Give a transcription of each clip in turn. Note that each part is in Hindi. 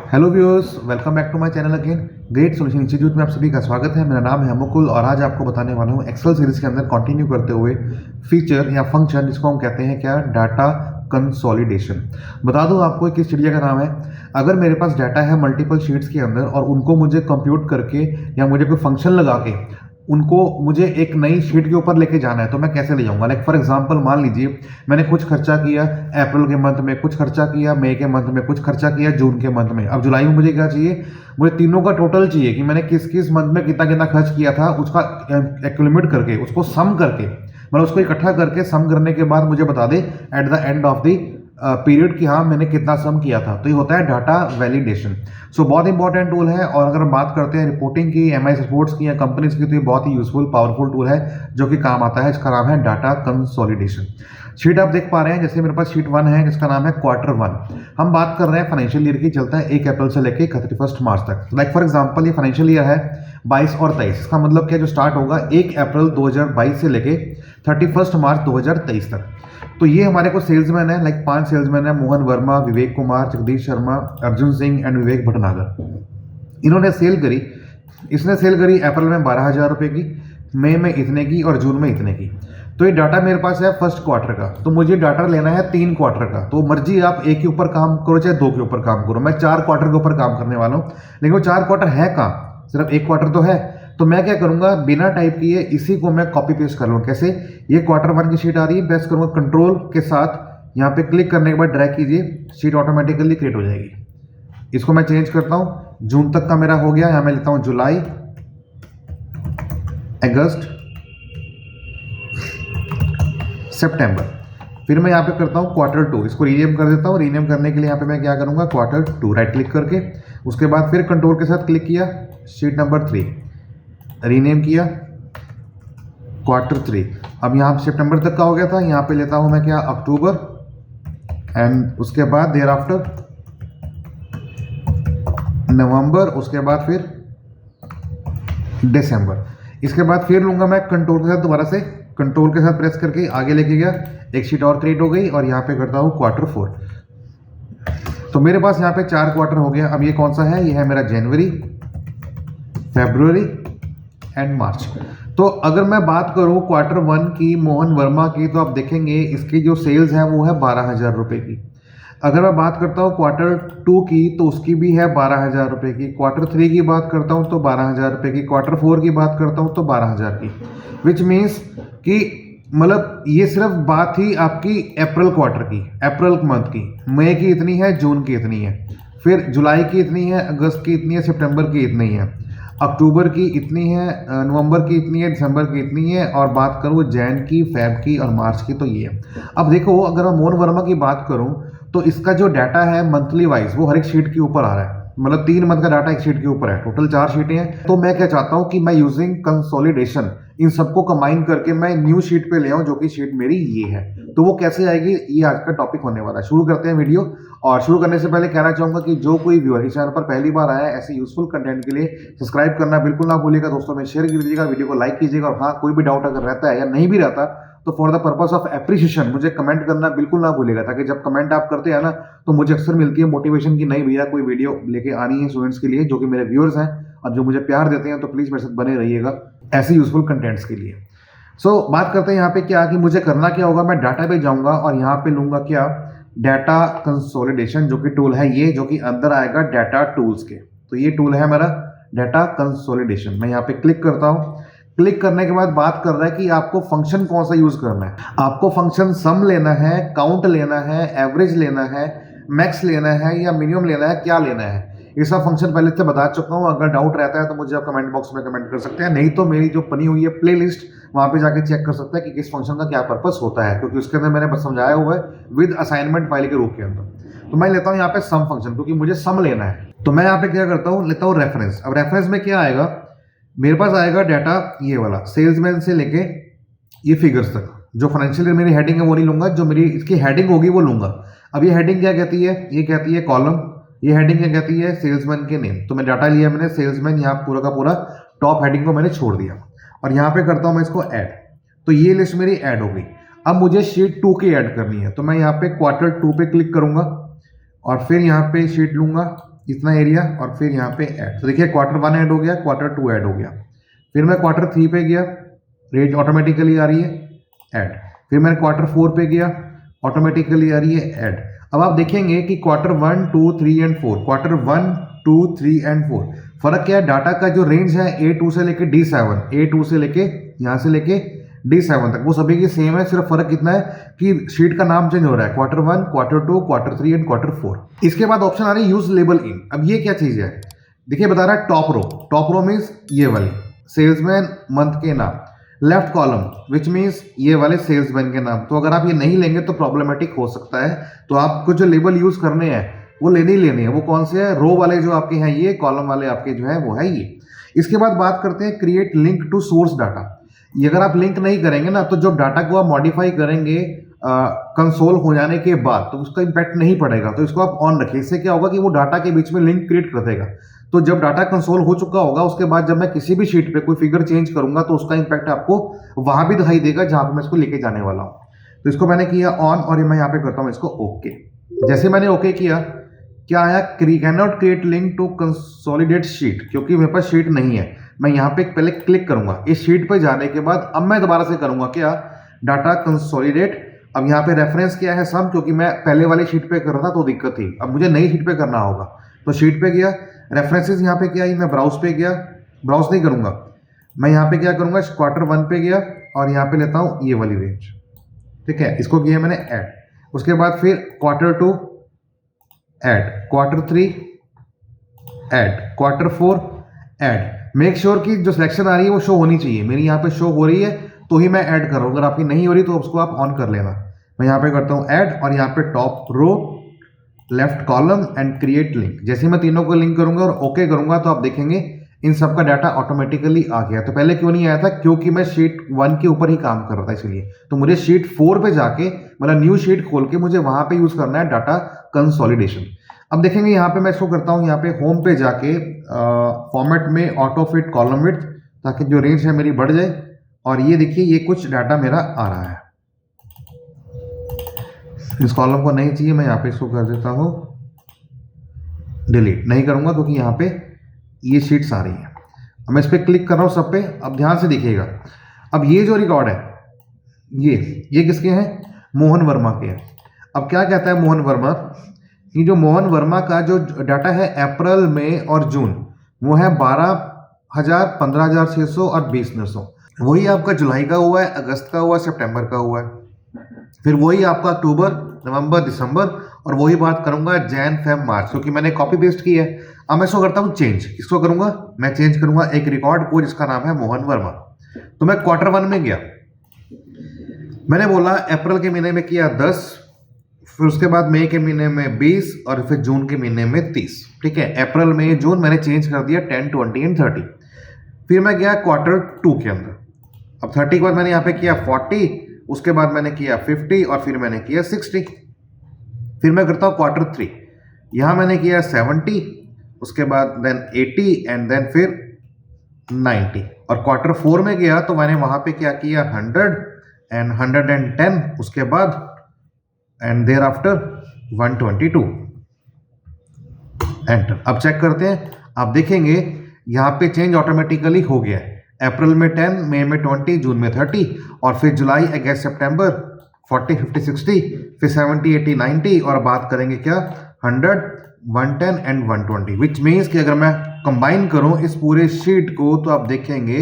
Hello viewers, welcome back to my channel again. Great solution institute में आप सभी का स्वागत है। मेरा नाम है मुकुल और आज आपको बताने वाला हूँ एक्सेल सीरीज के अंदर कंटिन्यू करते हुए फीचर या फंक्शन जिसको हम कहते हैं क्या, डाटा कंसोलिडेशन। बता दूं आपको किस चिड़िया का नाम है। अगर मेरे पास डाटा है मल्टीपल शीट्स के अंदर और उनको मुझे कंप्यूट करके या मुझे कोई फंक्शन लगा के उनको मुझे एक नई शीट के ऊपर लेके जाना है तो मैं कैसे ले जाऊंगा। लाइक फॉर एग्जांपल मान लीजिए मैंने कुछ खर्चा किया अप्रैल के मंथ में, कुछ खर्चा किया मई के मंथ में, कुछ खर्चा किया जून के मंथ में। अब जुलाई में मुझे क्या चाहिए, मुझे तीनों का टोटल चाहिए कि मैंने किस किस मंथ में कितना कितना खर्च किया था, उसका एक्यूमुलेट करके उसको सम करके मतलब उसको इकट्ठा करके सम करने के बाद मुझे बता दे at the end of the period कि हाँ मैंने कितना सम किया था। तो ये होता है डाटा वैलिडेशन। सो बहुत इंपॉर्टेंट टूल है और अगर हम बात करते हैं रिपोर्टिंग की, एमआईएस रिपोर्ट्स की या कंपनीज की, तो ये बहुत ही यूजफुल पावरफुल टूल है जो कि काम आता है। इसका नाम है डाटा कंसोलिडेशन। शीट आप देख पा रहे हैं, जैसे मेरे पास शीट 1 है जिसका नाम है क्वार्टर 1। हम बात कर रहे हैं फाइनेंशियल ईयर की, चलता है 1 अप्रैल से लेकर 31 मार्च तक। लाइक फॉर एग्जांपल ये फाइनेंशियल ईयर है 22 और 23। इसका मतलब क्या, जो स्टार्ट होगा 1 अप्रैल 2022 से लेके 31 मार्च 2023 तक। तो ये हमारे को सेल्समैन है, लाइक 5 सेल्समैन है, मोहन वर्मा, विवेक कुमार, जगदीश शर्मा, अर्जुन सिंह एंड विवेक भटनागर। इन्होंने सेल करी, इसने सेल करी अप्रैल में 12,000 रुपये की, मई में इतने की और जून में इतने की। तो ये डाटा मेरे पास है फर्स्ट क्वार्टर का। तो मुझे डाटा लेना है 3 क्वार्टर का। तो मर्जी आप एक के ऊपर काम करो चाहे 2 के ऊपर काम करो। मैं 4 क्वार्टर के ऊपर काम करने वाला हूँ, लेकिन वो 4 क्वार्टर है कहाँ, सिर्फ 1 क्वार्टर तो है। तो मैं क्या करूंगा, बिना टाइप किए इसी को मैं कॉपी पेस्ट कर लूँ। कैसे, ये क्वार्टर 1 की शीट आ रही है, प्रेस करूंगा कंट्रोल के साथ, यहाँ पे क्लिक करने के बाद ड्रैग कीजिए, शीट ऑटोमेटिकली क्रिएट हो जाएगी। इसको मैं चेंज करता हूँ, जून तक का मेरा हो गया। यहाँ मैं लेता हूँ जुलाई, अगस्त, सितंबर। फिर मैं यहाँ पे करता हूँ क्वार्टर 2, इसको रीनेम कर देता हूँ। रीनेम करने के लिए यहाँ पे मैं क्या करूँगा, क्वार्टर 2 राइट क्लिक करके, उसके बाद फिर कंट्रोल के साथ क्लिक किया, शीट नंबर 3 रीनेम किया, क्वार्टर 3। अब यहाँ सितंबर तक का हो गया था, यहाँ पे लेता हूँ मैं क्या, अक्टूबर एंड उसके बाद देयर आफ्टर नवंबर, उसके बाद फिर दिसंबर। इसके बाद फिर लूँगा मैं कंट्रोल के साथ, दोबारा से कंट्रोल के साथ प्रेस करके आगे लेके गया, एक शीट और क्रिएट हो गई और यहाँ पे करता हूँ क्वार्टर 4। तो मेरे पास यहाँ पे 4 क्वार्टर हो गया। अब ये कौन सा है, ये है मेरा जनवरी, फरवरी एंड मार्च। तो अगर मैं बात करूँ क्वार्टर 1 की मोहन वर्मा की, तो आप देखेंगे इसकी जो सेल्स है वो है 12,000 रुपये की। अगर मैं बात करता हूँ क्वार्टर 2 की, तो उसकी भी है 12,000 रुपये की। क्वार्टर 3 की बात करता हूँ तो 12,000 रुपये की। क्वार्टर 4 की बात करता हूँ तो 12,000 की। विच मीन्स कि मतलब ये सिर्फ बात ही आपकी अप्रैल क्वार्टर की, अप्रैल मंथ की। मई की इतनी है, जून की इतनी है, फिर जुलाई की इतनी है, अगस्त की इतनी है, सितंबर की इतनी है, अक्टूबर की इतनी है, नवंबर की इतनी है, दिसंबर की इतनी है, और बात करूँ जैन की, फेब की और मार्च की, तो ये है। अब देखो, अगर मैं मोहन वर्मा की बात करूँ तो इसका जो डाटा है मंथली वाइज वो हर एक शीट के ऊपर आ रहा है। मतलब 3 मंथ का डाटा एक शीट के ऊपर है, टोटल 4 शीटें हैं। तो मैं क्या चाहता हूँ कि मैं यूजिंग कंसोलिडेशन इन सबको कंबाइन करके मैं न्यू शीट पे ले आऊँ, जो कि शीट मेरी ये है। तो वो कैसे आएगी, ये आज का टॉपिक होने वाला है। शुरू करते हैं वीडियो। और शुरू करने से पहले कहना चाहूंगा कि जो कोई व्यूअर इस चैनल पर पहली बार आया है ऐसे यूजफुल कंटेंट के लिए सब्सक्राइब करना बिल्कुल ना भूलिएगा। दोस्तों में शेयर कर दीजिएगा, वीडियो को लाइक कीजिएगा, और हाँ कोई भी डाउट अगर रहता है या नहीं भी रहता तो for the purpose of appreciation मुझे कमेंट करना बिल्कुल ना भूलिएगा, ताकि जब कमेंट आप करते हैं ना तो मुझे अक्सर मिलती है मोटिवेशन की, नहीं भैया कोई वीडियो लेके आनी है स्टूडेंट्स के लिए जो कि मेरे व्यूअर्स हैं और जो मुझे प्यार देते हैं। तो प्लीज़ मेरे साथ बने रहिएगा ऐसे यूजफुल कंटेंट्स के लिए। सो बात करते हैं यहाँ पे क्या कि मुझे करना क्या होगा। मैं डाटा पे जाऊँगा और यहाँ पे लूँगा क्या, डाटा कंसोलिडेशन, जो कि टूल है ये, जो कि अंदर आएगा डाटा टूल्स के। तो ये टूल है मेरा डाटा कंसोलिडेशन। मैं यहाँ पे क्लिक करता हूँ। क्लिक करने के बाद बात कर रहा है कि आपको फंक्शन कौन सा यूज करना है। आपको फंक्शन सम लेना है, काउंट लेना है, एवरेज लेना है, मैक्स लेना है या मिनिमम लेना है, क्या लेना है, ये सब फंक्शन पहले से बता चुका हूँ। अगर डाउट रहता है तो मुझे आप कमेंट बॉक्स में कमेंट कर सकते हैं, नहीं तो मेरी जो बनी हुई है प्लेलिस्ट वहाँ पे जाके चेक कर सकते हैं कि किस फंक्शन का क्या पर्पस होता है, क्योंकि उसके अंदर मैंने बस समझाया हुआ है विद असाइनमेंट फाइल के रूप के अंदर। तो मैं लेता हूँ यहाँ पे सम फंक्शन, क्योंकि मुझे सम लेना है। तो मैं यहाँ पे क्या करता हूँ, लेता हूँ रेफरेंस। अब रेफरेंस में क्या आएगा, मेरे पास आएगा डाटा ये वाला, सेल्समैन से लेके ये फिगर्स तक। जो फाइनेंशियल मेरी हेडिंग है वो नहीं लूंगा, जो मेरी इसकी हेडिंग होगी वो लूंगा। अब ये हेडिंग क्या कहती है, ये कहती है कॉलम। ये हेडिंग क्या कहती है, सेल्समैन के नेम। तो मैं डाटा लिया मैंने सेल्समैन, यहाँ पूरा का पूरा टॉप हेडिंग को मैंने छोड़ दिया और यहाँ पे करता हूँ मैं इसको ऐड। तो ये लिस्ट मेरी ऐड हो गई। अब मुझे शीट 2 की ऐड करनी है, तो मैं यहाँ पे क्वार्टर 2 पे क्लिक करूंगा और फिर यहाँ पे शीट लूंगा इतना एरिया और फिर यहाँ पे ऐड। तो देखिए क्वार्टर 1 ऐड हो गया, क्वार्टर 2 ऐड हो गया। फिर मैं क्वार्टर 3 पे गया, रेंज ऑटोमेटिकली आ रही है ऐड। फिर मैंने क्वार्टर 4 पे गया, ऑटोमेटिकली आ रही है ऐड। अब आप देखेंगे कि क्वार्टर 1, 2, 3 एंड 4, क्वार्टर 1, 2, 3 एंड 4, फर्क क्या है, डाटा का जो रेंज है A2 से लेके D7, A2 से लेके यहाँ से लेके D7 तक वो सभी की सेम है, सिर्फ फर्क कितना है कि शीट का नाम चेंज हो रहा है, quarter 1, quarter 2, quarter 3 and quarter 4। इसके बाद ऑप्शन आ रही है यूज लेबल इन। अब ये क्या चीज है, देखिए बता रहा है टॉप रो मीन्स ये वाली सेल्समैन मंथ के नाम, लेफ्ट कॉलम विच मीन्स ये वाले सेल्समैन के नाम। तो अगर आप ये नहीं लेंगे तो प्रॉब्लमेटिक हो सकता है। तो आपको जो लेबल यूज करने हैं वो लेने ही लेने हैं। वो कौन से हैं, रो वाले जो आपके हैं ये, कॉलम वाले आपके जो है वो है ये। इसके बाद बात करते हैं create link to source data. ये अगर आप लिंक नहीं करेंगे ना तो जब डाटा को आप मॉडिफाई करेंगे कंसोल हो जाने के बाद तो उसका इंपैक्ट नहीं पड़ेगा। तो इसको आप ऑन रखिए। इससे क्या होगा कि वो डाटा के बीच में लिंक क्रिएट कर देगा। तो जब डाटा कंसोल हो चुका होगा उसके बाद जब मैं किसी भी शीट पे कोई फिगर चेंज करूंगा तो उसका इंपैक्ट आपको वहां भी दिखाई देगा जहां पे मैं इसको लेके जाने वाला हूं। तो इसको मैंने किया ऑन और मैं यहाँ पे करता हूँ इसको ओके। जैसे मैंने ओके किया, क्या आया, can not create link to consolidate sheet, क्योंकि मेरे पास शीट नहीं है। मैं यहाँ पे पहले क्लिक करूंगा, इस शीट पे जाने के बाद अब मैं दोबारा से करूंगा क्या, डाटा कंसोलिडेट। अब यहाँ पे रेफरेंस क्या है सम, क्योंकि मैं पहले वाली शीट पे कर रहा था तो दिक्कत थी। अब मुझे नई शीट पे करना होगा तो शीट पे गया, रेफरेंसेस यहाँ पे क्या है, मैं ब्राउज पे गया, ब्राउज नहीं करूंगा मैं यहाँ पे क्या करूंगा, क्वार्टर 1 पे गया और यहाँ पे लेता हूँ ये वाली रेंज, ठीक है। इसको किया मैंने ऐड। उसके बाद फिर quarter 2 add, quarter 3 add, quarter 4 add. Make sure कि जो सिलेक्शन आ रही है वो शो होनी चाहिए। मेरी यहाँ पे शो हो रही है तो ही मैं ऐड कर रहा हूँ, अगर आपकी नहीं हो रही तो उसको आप ऑन कर लेना। मैं यहाँ पे करता हूँ ऐड और यहाँ पे top row, left column and create link. जैसे मैं तीनों को लिंक करूंगा और ओके करूंगा तो आप देखेंगे इन सब का डाटा ऑटोमेटिकली आ गया। तो पहले क्यों नहीं आया था, क्योंकि मैं शीट 1 के ऊपर ही काम कर रहा था इसलिए। तो मुझे शीट 4 पे जाके मतलब न्यू शीट खोल के मुझे वहां पे यूज करना है डाटा कंसोलिडेशन। अब देखेंगे यहाँ पे मैं इसको करता हूँ, यहाँ पे होम पे जाके फॉर्मेट में ऑटो फिट कॉलम विड्थ, ताकि जो रेंज है मेरी बढ़ जाए। और ये देखिए ये कुछ डाटा मेरा आ रहा है। इस कॉलम को नहीं चाहिए, मैं यहाँ पे इसको कर देता हूँ डिलीट। नहीं करूँगा क्योंकि यहाँ पे ये शीट्स आ रही हैं। अब मैं इस पर क्लिक कर रहा हूँ सब पे। अब ध्यान से देखिएगा, अब ये जो रिकॉर्ड है ये किसके हैं, मोहन वर्मा के हैं। अब क्या कहता है मोहन वर्मा, कि जो मोहन वर्मा का जो डाटा है अप्रैल, मई और जून वो है 12,000, 15,600 और 20,900। वही आपका जुलाई का हुआ है, अगस्त का हुआ है, सितंबर का हुआ है, फिर वही आपका अक्टूबर, नवंबर, दिसंबर, और वही बात करूंगा जैन, फेब, मार्च, क्योंकि मैंने कॉपी पेस्ट की है। अब मैं इसको करता हूँ चेंज। इसको करूंगा मैं चेंज करूंगा एक रिकॉर्ड को जिसका नाम है मोहन वर्मा। तो मैं क्वार्टर 1 में गया, मैंने बोला अप्रैल के महीने में किया 10, फिर उसके बाद मई के महीने में 20 और फिर जून के महीने में 30। ठीक है, अप्रैल, मई, जून मैंने चेंज कर दिया 10, 20 एंड 30। फिर मैं गया क्वार्टर 2 के अंदर। अब 30 के बाद मैंने यहाँ पे किया 40, उसके बाद मैंने किया 50 और फिर मैंने किया 60। फिर मैं करता हूँ क्वार्टर 3, यहाँ मैंने किया 70, उसके बाद देन 80 एंड देन फिर 90। और क्वार्टर 4 में गया तो मैंने वहाँ पे क्या किया 100 एंड 110, उसके बाद एंड देयर आफ्टर 122 एंटर। अब चेक करते हैं, आप देखेंगे यहाँ पे चेंज ऑटोमेटिकली हो गया है। अप्रैल में 10, मई में 20, जून में 30 और फिर जुलाई, अगस्त, सितंबर 40, 50, 60, फिर 70, 80, 90 और बात करेंगे क्या 100, 110 एंड 120। विच मीन्स कि अगर मैं कंबाइन करूं इस पूरे शीट को तो आप देखेंगे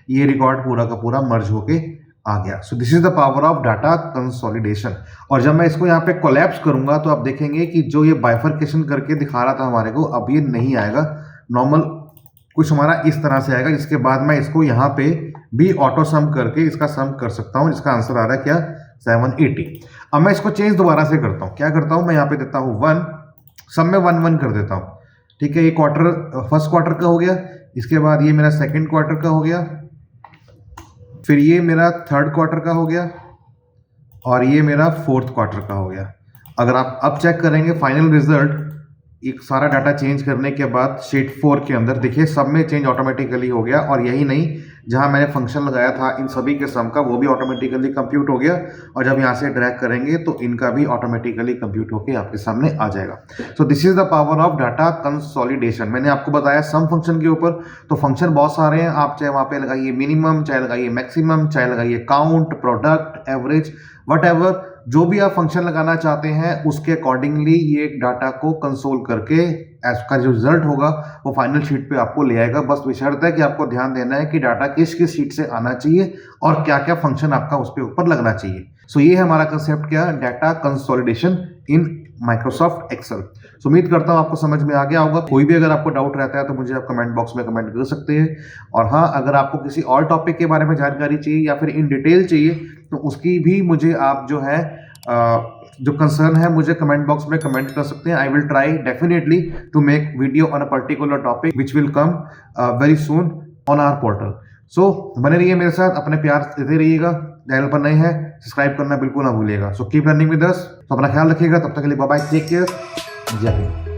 ये रिकॉर्ड पूरा का पूरा मर्ज होके आ गया। So this is the power of data consolidation. और जब मैं इसको यहाँ पे कोलैप्स करूंगा तो आप देखेंगे कि जो ये बाइफरकेशन करके दिखा रहा था हमारे को, अब ये नहीं आएगा। नॉर्मल कुछ हमारा इस तरह से आएगा, जिसके बाद मैं इसको यहाँ पे भी ऑटो सम करके इसका सम कर सकता हूँ, जिसका आंसर आ रहा है क्या 780। अब मैं इसको चेंज दोबारा से करता हूँ। क्या करता हूँ, मैं यहाँ पे देता हूँ 1, सब में 1 1 कर देता हूँ। ठीक है, ये फर्स्ट क्वार्टर का हो गया, इसके बाद ये मेरा सेकेंड क्वार्टर का हो गया, फिर ये मेरा थर्ड क्वार्टर का हो गया और ये मेरा फोर्थ क्वार्टर का हो गया। अगर आप अब चेक करेंगे फाइनल रिजल्ट, एक सारा डाटा चेंज करने के बाद शीट 4 के अंदर देखिए सब में चेंज ऑटोमेटिकली हो गया। और यही नहीं, जहां मैंने फंक्शन लगाया था इन सभी के सम का, वो भी ऑटोमेटिकली कंप्यूट हो गया, और जब यहां से ड्रैग करेंगे तो इनका भी ऑटोमेटिकली कंप्यूट होकर आपके सामने आ जाएगा। So this is the power of data consolidation. मैंने आपको बताया सम फंक्शन के ऊपर, तो फंक्शन बहुत सारे हैं, आप चाहे वहां पे लगाइए मिनिमम, चाहे लगाइए मैक्सिमम, चाहे लगाइए काउंट, प्रोडक्ट, एवरेज, वट जो भी आप फंक्शन लगाना चाहते हैं उसके अकॉर्डिंगली ये डाटा को कंसोल करके इसका जो रिजल्ट होगा वो फाइनल शीट पे आपको ले आएगा। बस बशर्त है कि आपको ध्यान देना है कि डाटा किस किस शीट से आना चाहिए और क्या क्या फंक्शन आपका उस पर ऊपर लगना चाहिए। सो ये है हमारा कंसेप्ट, क्या, data consolidation in Microsoft Excel. So उम्मीद करता हूँ आपको समझ में आ गया होगा। कोई भी अगर आपको डाउट रहता है तो मुझे आप कमेंट बॉक्स में कमेंट कर सकते हैं। और हाँ, अगर आपको किसी और टॉपिक के बारे में जानकारी चाहिए या फिर इन डिटेल चाहिए तो उसकी भी मुझे आप जो है जो कंसर्न है मुझे कमेंट बॉक्स में कमेंट कर सकते हैं। I will try definitely to make video on a particular topic which will come very soon on our portal. So बने रहिए मेरे साथ, अपने प्यार देते रहिएगा। चैनल पर नए हैं सब्सक्राइब करना बिल्कुल ना भूलिएगा। So keep running with us. तो अपना ख्याल रखिएगा, तब तक के लिए बाय बाय, टेक केयर, जय हिंद।